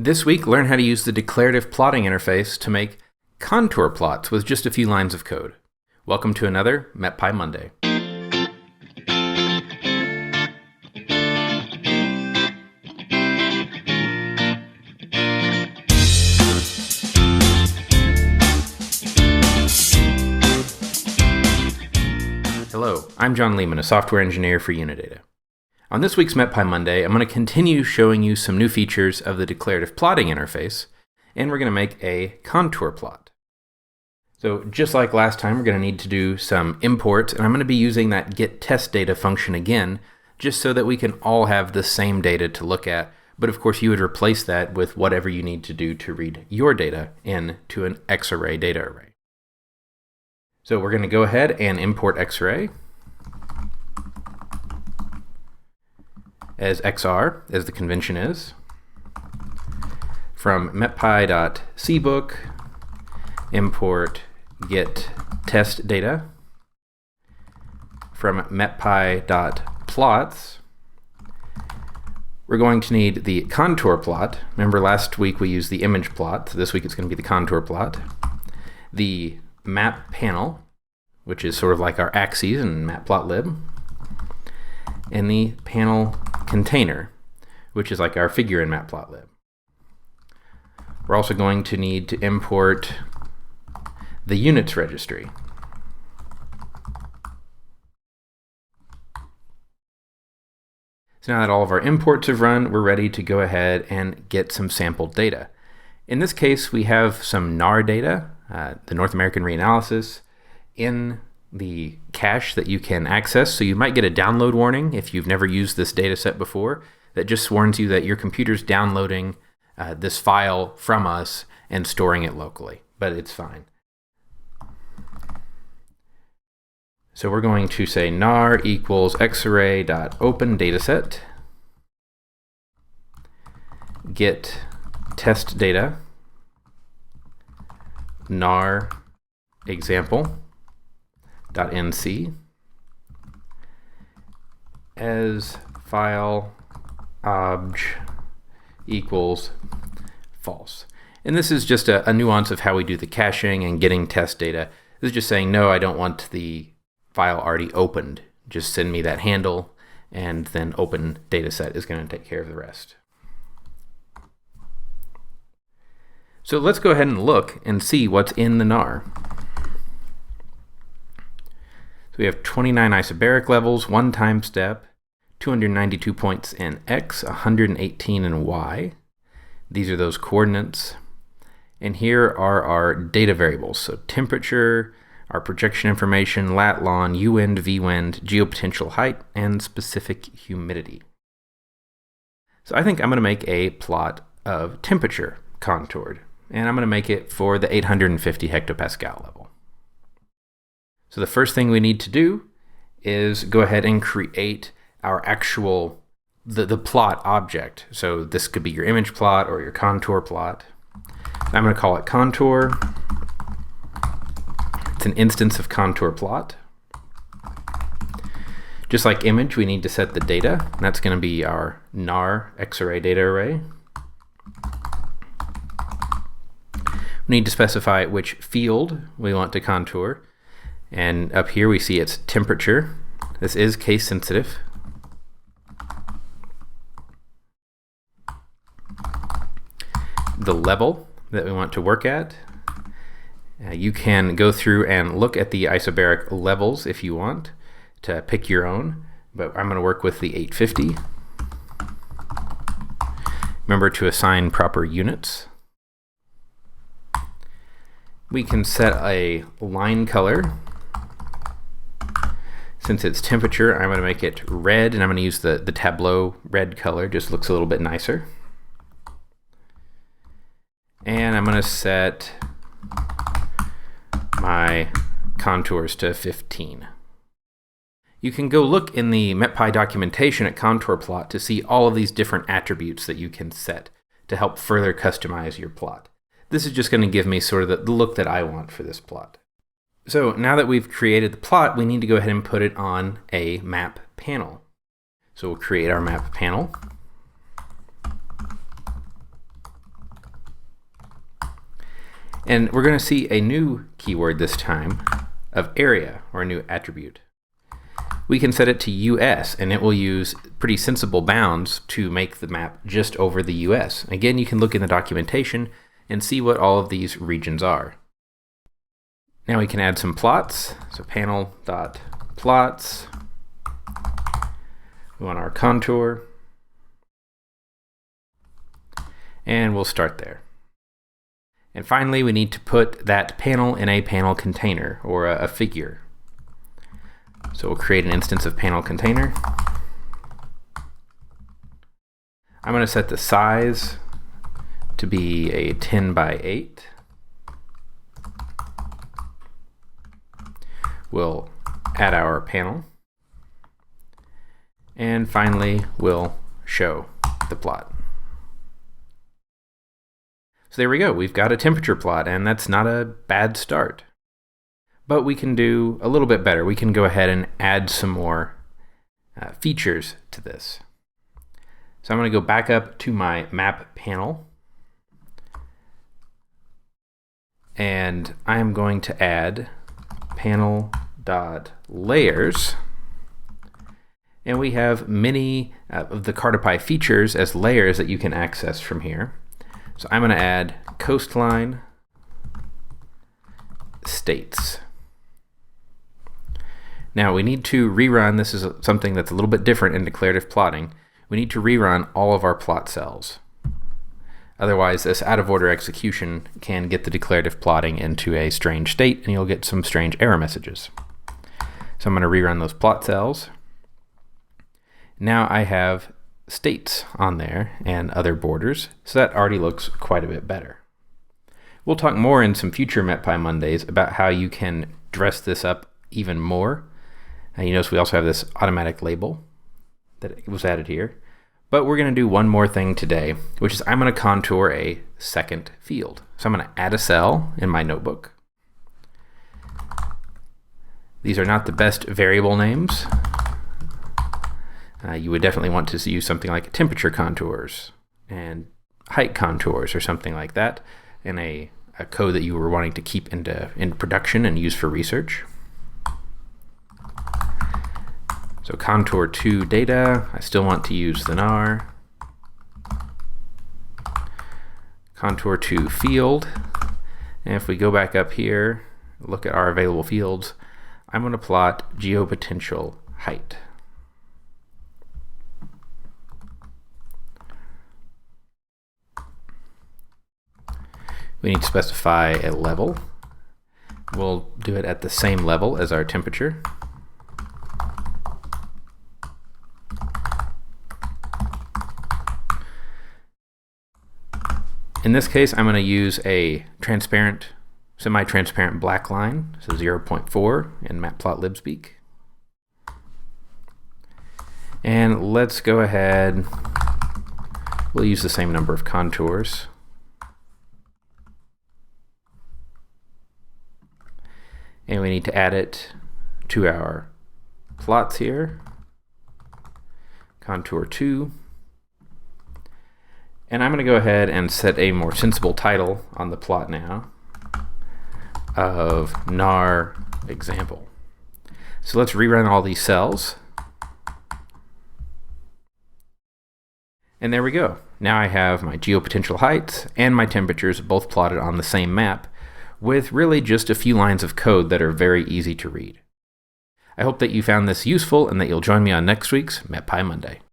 This week, learn how to use the declarative plotting interface to make contour plots with just a few lines of code. Welcome to another MetPy Monday. Hello, I'm John Lehman, a software engineer for Unidata. On this week's MetPy Monday, I'm going to continue showing you some new features of the declarative plotting interface, and we're going to make a contour plot. So just like last time, we're going to need to do some imports, and I'm going to be using that getTestData function again, just so that we can all have the same data to look at. But of course, you would replace that with whatever you need to do to read your data into an xarray data array. So we're going to go ahead and import xarray as XR, as the convention is, from metpy.cbook, import getTestData, from metpy.plots, we're going to need the contour plot. Remember last week we used the image plot, so this week it's going to be the contour plot. The map panel, which is sort of like our axes in matplotlib, and the panel container, which is like our figure in matplotlib. We're also going to need to import the units registry. So now that all of our imports have run, we're ready to go ahead and get some sampled data. In this case, we have some NAR data, the North American reanalysis, in the cache that you can access. So you might get a download warning if you've never used this data set before that just warns you that your computer's downloading this file from us and storing it locally, but it's fine. So we're going to say nar equals xarray.open dataset, get test data, nar example.nc as file obj equals false. And this is just a nuance of how we do the caching and getting test data. This is just saying, no, I don't want the file already opened. Just send me that handle, and then open dataset is going to take care of the rest. So let's go ahead and look and see what's in the NAR. We have 29 isobaric levels, 1 time step, 292 points in X, 118 in Y. These are those coordinates. And here are our data variables. So temperature, our projection information, lat lon, U-wind, V-wind, geopotential height, and specific humidity. So I think I'm going to make a plot of temperature contoured. And I'm going to make it for the 850 hectopascal level. So the first thing we need to do is go ahead and create our actual, the plot object. So this could be your image plot or your contour plot. I'm going to call it contour. It's an instance of contour plot. Just like image, we need to set the data. And that's going to be our nar xarray data array. We need to specify which field we want to contour. And up here we see it's temperature. This is case sensitive. The level that we want to work at. You can go through and look at the isobaric levels if you want to pick your own, but I'm going to work with the 850. Remember to assign proper units. We can set a line color. Since it's temperature, I'm going to make it red, and I'm going to use the Tableau red color. Just looks a little bit nicer. And I'm going to set my contours to 15. You can go look in the MetPy documentation at contour plot to see all of these different attributes that you can set to help further customize your plot. This is just going to give me sort of the look that I want for this plot. So now that we've created the plot, we need to go ahead and put it on a map panel. So we'll create our map panel. And we're going to see a new keyword this time of area, or a new attribute. We can set it to US, and it will use pretty sensible bounds to make the map just over the US. Again, you can look in the documentation and see what all of these regions are. Now we can add some plots. So panel.plots. We want our contour. And we'll start there. And finally, we need to put that panel in a panel container, or a figure. So we'll create an instance of panel container. I'm going to set the size to be a 10 by 8. We'll add our panel. And finally, we'll show the plot. So there we go. We've got a temperature plot, and that's not a bad start. But we can do a little bit better. We can go ahead and add some more features to this. So I'm going to go back up to my map panel. And I am going to add panel.layers. And we have many of the Cartopy features as layers that you can access from here. So I'm going to add coastline states. Now we need to rerun, this is something that's a little bit different in declarative plotting. We need to rerun all of our plot cells. Otherwise, this out of order execution can get the declarative plotting into a strange state, and you'll get some strange error messages. So I'm going to rerun those plot cells. Now I have states on there and other borders, so that already looks quite a bit better. We'll talk more in some future MetPy Mondays about how you can dress this up even more. And you notice we also have this automatic label that was added here. But we're going to do one more thing today, which is I'm going to contour a second field. So I'm going to add a cell in my notebook. These are not the best variable names. You would definitely want to use something like temperature contours and height contours or something like that in a code that you were wanting to keep in production and use for research. So contour to data, I still want to use the nar. Contour to field, and if we go back up here, look at our available fields, I'm going to plot geopotential height. We need to specify a level. We'll do it at the same level as our temperature. In this case, I'm going to use a transparent, semi-transparent black line, so 0.4 in matplotlib speak. And let's go ahead, we'll use the same number of contours. And we need to add it to our plots here. Contour 2. And I'm going to go ahead and set a more sensible title on the plot now of nar example. So let's rerun all these cells. And there we go. Now I have my geopotential heights and my temperatures both plotted on the same map with really just a few lines of code that are very easy to read. I hope that you found this useful and that you'll join me on next week's MetPy Monday.